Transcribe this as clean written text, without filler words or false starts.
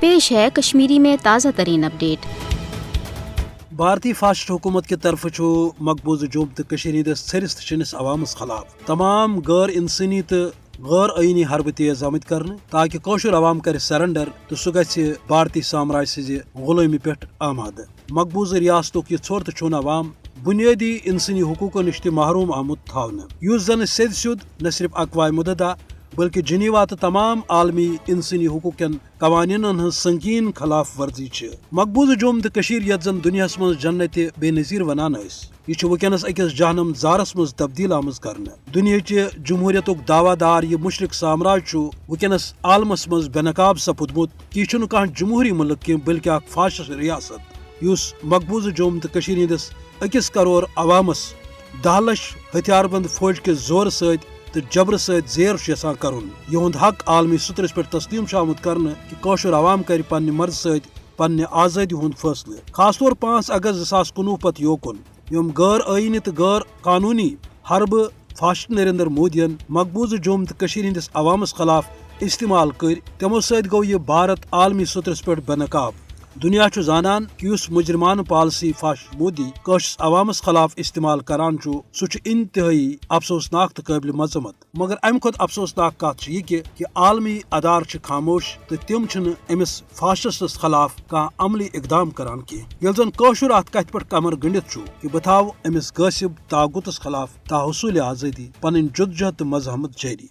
پیش ہے کشمیری میں تازہ ترین اپڈیٹ۔ بھارتی فاسٹ حکومت کی طرف مقبوضہ جوم تو ہندس ژھرس چنس عوامس خلاف تمام غیر انسانی تو غیر آئینی حربہ تیز آمت کرنے تاکہ قوشر عوام کر سرنڈر تو سہ گژھِ بھارتی سامراج سز غلامی پہ آمادہ۔ مقبوضہ ریاستک یہ ژھور تو عوام بنیادی انسانی حقوق نش تہ محروم آمت تھونہ، اس زن سید سیود نہ صرف اقوام متحدہ بلکہ جنیوا تو تمام عالمی انسانی حقوق کن قوانینن ہن سنگین خلاف ورزی چھ۔ مقبوضہ جوم تو یت زن دنیا من جنت بے نظیر ونان یہ ونکس اکس جہنم زارس مز تبدیل آمز کرنے۔ دنیا جمہوریت دعوی دار یہ مشرق سامراج ونکس عالمس مز بے نقاب سپودمت کہ یہ کھانا جمہوری ملک کی بلکہ اخ فاشسٹ ریاست اس مقبوضہ جوم تو ہندس 1 کروڑ عوامس 10 لچھ ہتھیار بند فوج کے زور ست تو جبر ست زیر یژھان کرن۔ یہند حق عالمی سطرس پہ تسلیم آمت کرنے کہ قوشر عوام کر پنہ مرض ست پنہ آزادی ہند فیصلہ۔ خاص طور 5 اگست 2019 پتہ یوکن یم غیر آئینی تو غیر قانونی حربہ فاسٹ نریندر مودین مقبوضہ جوم تو ہندس عوامس خلاف استعمال کر تمو ست گو یہ بھارت عالمی سطرس پہ بے نقاب۔ دنیا زانان کہ اس مجرمان پالسی فاسٹ مودی قشس عوامس خلاف استعمال کران سہ انتہائی افسوسناک تو قابل مذمت۔ مگر امہ کھت افسوسناک کت یہ کہ عالمی ادار خاموش تو تم امس فاسٹسٹس خلاف کھانا عملی اقدام کران کی یل زن قشر ات کت پہ کمر گنڈت کہ بہ تھاو امس غاصب تاغتس خلاف تا حصول آزادی پن جدوجہد تو مزاحمت جاری۔